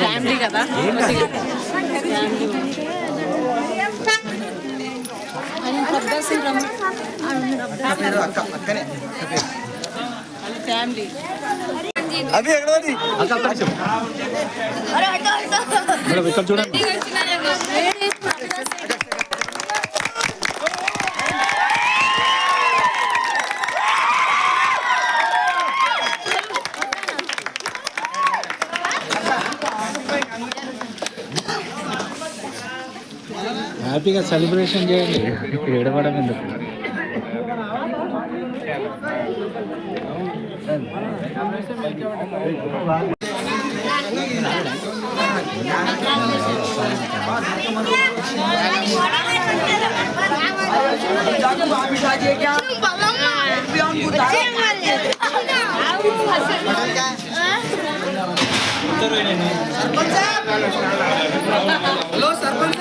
Family కదా family అది ఎక్కడది ఇక్కడ చూడండి. హ్యాపీగా సెలబ్రేషన్ చేయండి, ఏడవడం ఎందుకు. హలో సర్పంచ్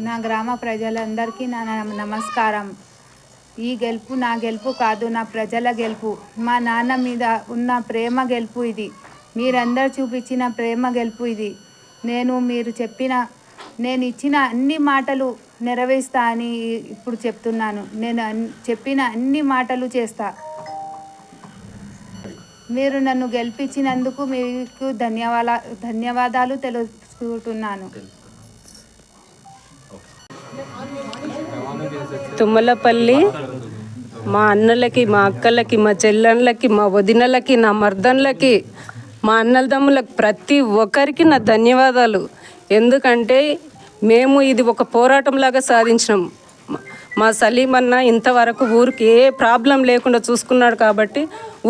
నా గ్రామ ప్రజలందరికీ నా నమస్కారం. ఈ గెలుపు నా గెలుపు కాదు, నా ప్రజల గెలుపు. మా నాన్న మీద ఉన్న ప్రేమ గెలుపు ఇది. మీరందరూ చూపించిన ప్రేమ గెలుపు ఇది. నేను ఇచ్చిన అన్ని మాటలు నెరవేరుస్తా అని ఇప్పుడు చెప్తున్నాను. నేను చెప్పిన అన్ని మాటలు చేస్తా. మీరు నన్ను గెలిపించినందుకు మీకు ధన్యవాదాలు తెలుసుకుంటున్నాను. తుమ్మలపల్లి మా అన్నలకి, మా అక్కలకి, మా చెల్లెళ్ళకి, మా వదినలకి, నా మర్దన్లకి, మా అన్నదమ్ములకు ప్రతి ఒక్కరికి నా ధన్యవాదాలు. ఎందుకంటే మేము ఇది ఒక పోరాటంలాగా సాధించినాం. మా సలీం అన్న ఇంతవరకు ఊరికి ఏ ప్రాబ్లం లేకుండా చూసుకున్నాడు కాబట్టి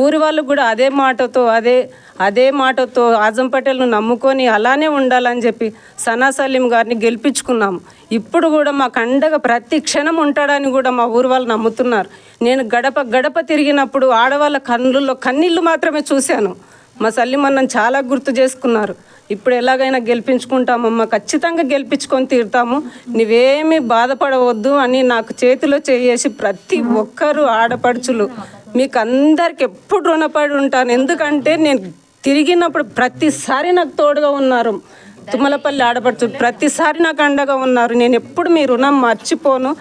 ఊరి వాళ్ళు కూడా అదే మాటతో ఆజం పటేల్ను నమ్ముకొని అలానే ఉండాలని చెప్పి సనా సలీం గారిని గెలిపించుకున్నాము. ఇప్పుడు కూడా మాకు అండగా ప్రతి క్షణం ఉంటాడని కూడా మా ఊరి వాళ్ళు నమ్ముతున్నారు. నేను గడప గడప తిరిగినప్పుడు ఆడవాళ్ళ కన్నుల్లో కన్నీళ్ళు మాత్రమే చూశాను. మా సలీం అన్నను చాలా గుర్తు చేసుకున్నారు. ఇప్పుడు ఎలాగైనా గెలిపించుకుంటామమ్మా, ఖచ్చితంగా గెలిపించుకొని తీరుతాము, నువ్వేమీ బాధపడవద్దు అని నాకు చేతిలో చేసి ప్రతి ఒక్కరూ ఆడపడుచులు మీకు అందరికి ఎప్పుడు రుణపడి ఉంటాను. ఎందుకంటే నేను తిరిగినప్పుడు ప్రతిసారి నాకు తోడుగా ఉన్నారు. తుమ్మలపల్లి ఆడపడుచులు ప్రతిసారి నాకు అండగా ఉన్నారు. నేను ఎప్పుడు మీ రుణం మర్చిపోను.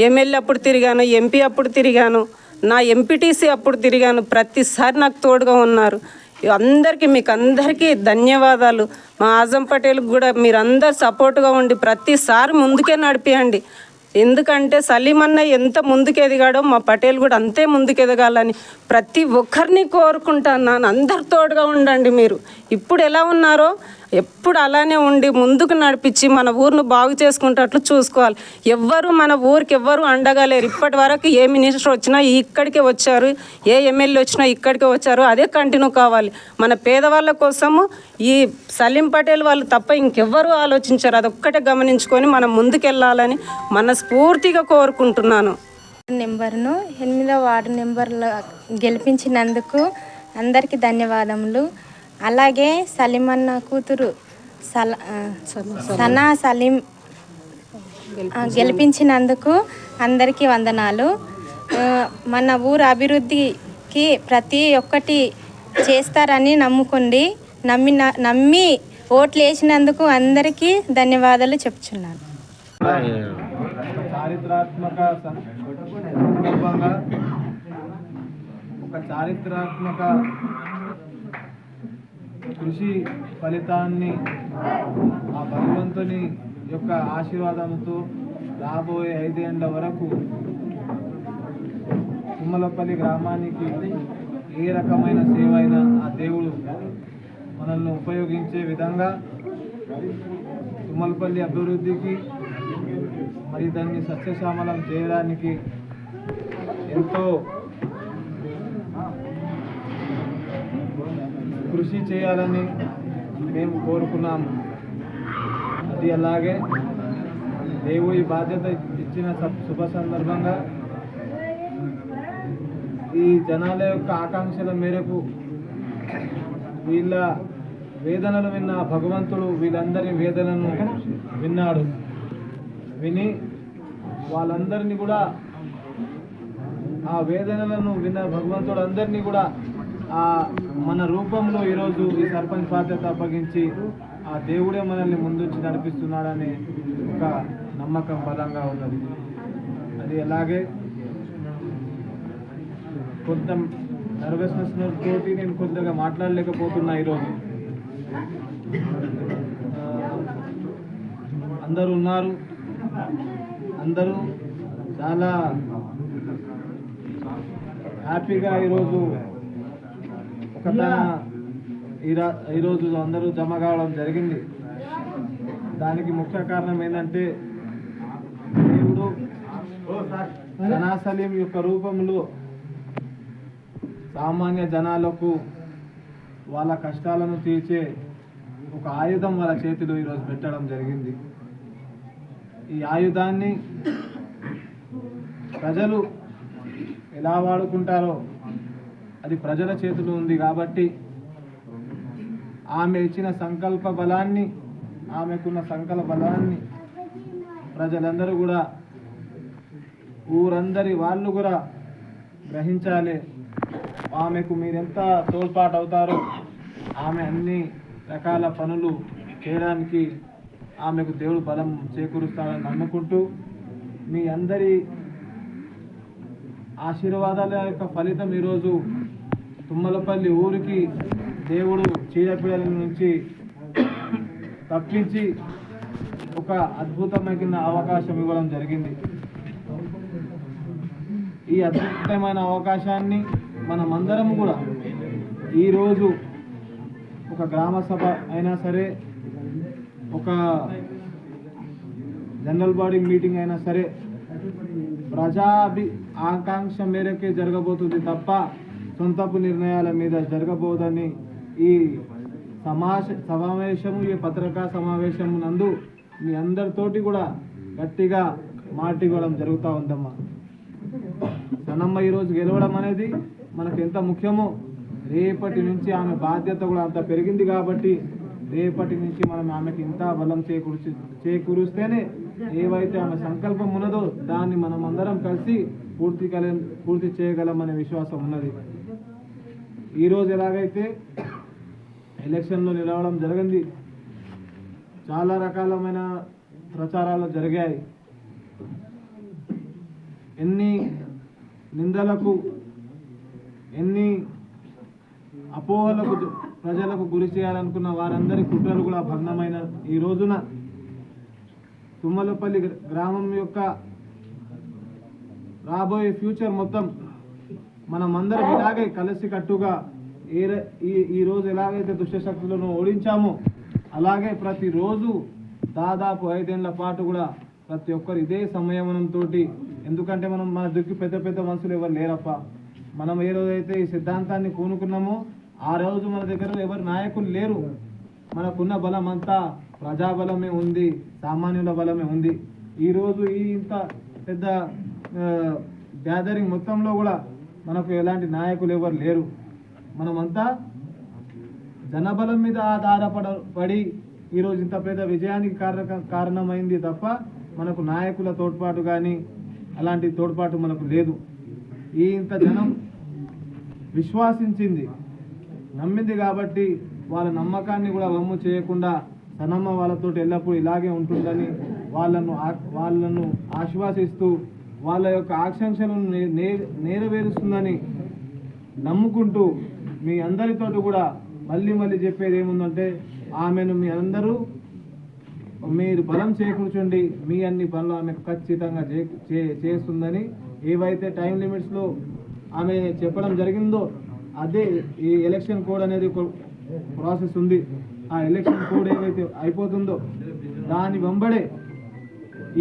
ఎమ్మెల్యే అప్పుడు తిరిగాను, ఎంపీ అప్పుడు తిరిగాను, నా ఎంపీటీసీ అప్పుడు తిరిగాను. ప్రతిసారి నాకు తోడుగా ఉన్నారు. మీకు అందరికీ ధన్యవాదాలు. మా ఆజం పటేల్కి కూడా మీరందరూ సపోర్ట్గా ఉండి ప్రతిసారి ముందుకే నడిపియండి. ఎందుకంటే సలీం అన్న ఎంత ముందుకు ఎదిగాడో మా పటేల్ కూడా అంతే ముందుకు ఎదగాలని ప్రతి ఒక్కరిని కోరుకుంటున్నాను. అందరు తోడుగా ఉండండి. మీరు ఇప్పుడు ఎలా ఉన్నారో ఎప్పుడు అలానే ఉండి ముందుకు నడిపించి మన ఊరిని బాగు చేసుకుంటట్లు చూసుకోవాలి. మన ఊరికి ఎవ్వరు అండగా లేరు. ఇప్పటి వరకు ఏ మినిస్టర్ వచ్చినా ఇక్కడికే వచ్చారు, ఏ ఎమ్మెల్యే వచ్చినా ఇక్కడికే వచ్చారు. అదే కంటిన్యూ కావాలి. మన పేదవాళ్ళ కోసము ఈ సలీం పటేల్ వాళ్ళు తప్ప ఇంకెవ్వరూ ఆలోచించారు. అదొక్కటే గమనించుకొని మనం ముందుకెళ్ళాలని మనస్ఫూర్తిగా కోరుకుంటున్నాను. నెంబర్ను 8వ వార్డు నెంబర్లో గెలిపించినందుకు అందరికీ ధన్యవాదములు. అలాగే సలీం అన్న కూతురు సనా సలీం గెలిపించినందుకు అందరికీ వందనాలు. మన ఊరు అభివృద్ధికి ప్రతి ఒక్కటి చేస్తారని నమ్మి ఓట్లు వేసినందుకు అందరికీ ధన్యవాదాలు చెప్తున్నాను. చారిత్రాత్మక కృషి ఫలితాన్ని ఆ భగవంతుని యొక్క ఆశీర్వాదంతో రాబోయే 5 ఏళ్ల వరకు తుమ్మలపల్లి గ్రామానికి ఏ రకమైన సేవ అయినా ఆ దేవుడు మనల్ని ఉపయోగించే విధంగా తుమ్మలపల్లి అభివృద్ధికి మరి దాన్ని సస్యశ్యామలం చేయడానికి ఎంతో కృషి చేయాలని మేము కోరుకున్నాము. అది అలాగే దేవుడి బాధ్యత ఇచ్చిన శుభ సందర్భంగా ఈ జనాల యొక్క ఆకాంక్షల మేరకు వీళ్ళ వేదనలు విన్న భగవంతుడు వీళ్ళందరి వేదనను విన్నాడు. విని వాళ్ళందరినీ కూడా ఆ వేదనలను విన్న భగవంతుడు అందరినీ కూడా మన రూపంలో ఈరోజు ఈ సర్పంచ్ బాధ్యత అప్పగించి ఆ దేవుడే మనల్ని ముందుంచి నడిపిస్తున్నాడనే ఒక నమ్మకం బలంగా ఉన్నది. అది అలాగే కొంత నర్వస్నెస్ తోటి నేను కొద్దిగా మాట్లాడలేకపోతున్నా. ఈరోజు అందరూ ఉన్నారు, అందరూ చాలా హ్యాపీగా ఈరోజు ఈరోజు అందరూ జమ కావడం జరిగింది. దానికి ముఖ్య కారణం ఏంటంటే దేవుడు సనా సలీం యొక్క రూపంలో సామాన్య జనాలకు వాళ్ళ కష్టాలను తీర్చే ఒక ఆయుధం వాళ్ళ చేతిలో ఈరోజు పెట్టడం జరిగింది. ఈ ఆయుధాన్ని ప్రజలు ఎలా వాడుకుంటారో అది ప్రజల చేతిలో ఉంది. కాబట్టి ఆమె ఇచ్చిన సంకల్ప బలాన్ని, ఆమెకున్న సంకల్ప బలాన్ని ప్రజలందరూ కూడా, ఊరందరి వాళ్ళు కూడా గ్రహించాలి. ఆమెకు మీరెంత తోడ్పాటు అవుతారో ఆమె అన్ని రకాల పనులు చేయడానికి ఆమెకు దేవుడు బలం చేకూరుస్తాడని నమ్ముకుంటూ, మీ అందరి ఆశీర్వాదాల యొక్క ఫలితం ఈరోజు తుమ్మలపల్లి ఊరికి దేవుడు చీడపీడల నుంచి తప్పించి ఒక అద్భుతమైన అవకాశం ఇవ్వడం జరిగింది. ఈ అద్భుతమైన అవకాశాన్ని మనమందరం కూడా ఈరోజు ఒక గ్రామ సభ అయినా సరే, ఒక జనరల్ బాడీ మీటింగ్ అయినా సరే ఆకాంక్ష మేరకే జరగబోతుంది తప్ప సొంతపు నిర్ణయాల మీద జరగబోదని ఈ సమావేశము, ఈ పత్రికా సమావేశం నందు మీ అందరితోటి కూడా గట్టిగా మాటివ్వడం జరుగుతూ ఉందమ్మా. సనమ్మ ఈరోజు గెలవడం అనేది మనకు ఎంత ముఖ్యమో, రేపటి నుంచి ఆమె బాధ్యత కూడా అంత పెరిగింది. కాబట్టి రేపటి నుంచి మనం ఆమెకి ఇంత బలం చేకూరుస్తేనే ఏవైతే ఆమె సంకల్పం ఉన్నదో దాన్ని మనం అందరం కలిసి పూర్తి చేయగలమనే విశ్వాసం ఉన్నది. ఈరోజు ఎలాగైతే ఎలక్షన్లో నిలవడం జరిగింది, చాలా రకాలమైన ప్రచారాలు జరిగాయి. ఎన్ని నిందలకు, ఎన్ని అపోహలకు ప్రజలకు గురి చేయాలనుకున్న వారందరి కుట్రలు కూడా భగ్నమైన ఈ రోజున తుమ్మలపల్లి గ్రామం యొక్క రాబోయే ఫ్యూచర్ మొత్తం మనమందరం ఇలాగే కలిసికట్టుగా ఈ రోజు ఎలాగైతే దుష్టశక్తులను ఓడించామో అలాగే ప్రతిరోజు దాదాపు 5 ఏళ్ల పాటు కూడా ప్రతి ఒక్కరు ఇదే సంయమనంతో, ఎందుకంటే మన దిక్కు పెద్ద పెద్ద మనుషులు ఎవరు లేరప్ప. మనం ఏ రోజైతే ఈ సిద్ధాంతాన్ని పూనుకున్నామో ఆ రోజు మన దగ్గర ఎవరు నాయకులు లేరు. మనకున్న బలం అంతా ప్రజాబలమే ఉంది, సామాన్యుల బలమే ఉంది. ఈరోజు ఇంత పెద్ద గ్యాదరింగ్ మొత్తంలో కూడా మనకు ఎలాంటి నాయకులు ఎవరు లేరు. మనమంతా జనబలం మీద ఆధారపడి ఈరోజు ఇంత పెద్ద విజయానికి కారణమైంది తప్ప మనకు నాయకుల తోడ్పాటు కానీ అలాంటి తోడ్పాటు మనకు లేదు. ఇంత జనం విశ్వాసించింది, నమ్మింది కాబట్టి వాళ్ళ నమ్మకాన్ని కూడా వమ్ము చేయకుండా సనమ్మ వాళ్ళతో ఎల్లప్పుడూ ఇలాగే ఉంటుందని వాళ్ళను ఆశ్వాసిస్తూ వాళ్ళ యొక్క ఆకాంక్షలను నెరవేరుస్తుందని నమ్ముకుంటూ మీ అందరితోటి కూడా మళ్ళీ చెప్పేది ఏముందంటే, ఆమెను మీ అందరూ మీరు బలం చేకూర్చండి, మీ అన్ని పనులు ఆమె ఖచ్చితంగా చేస్తుందని ఏవైతే టైం లిమిట్స్లో ఆమె చెప్పడం జరిగిందో అదే ఈ ఎలక్షన్ కోడ్ అనేది ప్రాసెస్ ఉంది. ఆ ఎలక్షన్ కోడ్ ఏవైతే అయిపోతుందో దాని వెంబడే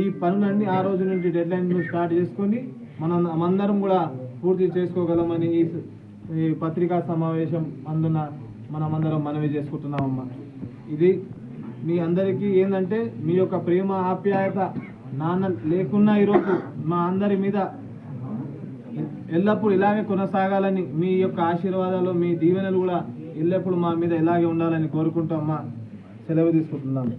ఈ పనులన్నీ ఆ రోజు నుంచి డెడ్ లైన్ను స్టార్ట్ చేసుకొని మనమందరం కూడా పూర్తి చేసుకోగలమని ఈ పత్రికా సమావేశం అందున మనమందరం మనవి చేసుకుంటున్నామమ్మా. ఇది మీ అందరికీ ఏంటంటే మీ యొక్క ప్రేమ ఆప్యాయత నాన్న లేకున్నా ఈరోజు మా అందరి మీద ఎల్లప్పుడూ ఇలాగే కొనసాగాలని, మీ యొక్క ఆశీర్వాదాలు మీ దీవెనలు కూడా ఎల్లప్పుడూ మా మీద ఇలాగే ఉండాలని కోరుకుంటూ అమ్మా సెలవు తీసుకుంటున్నాము.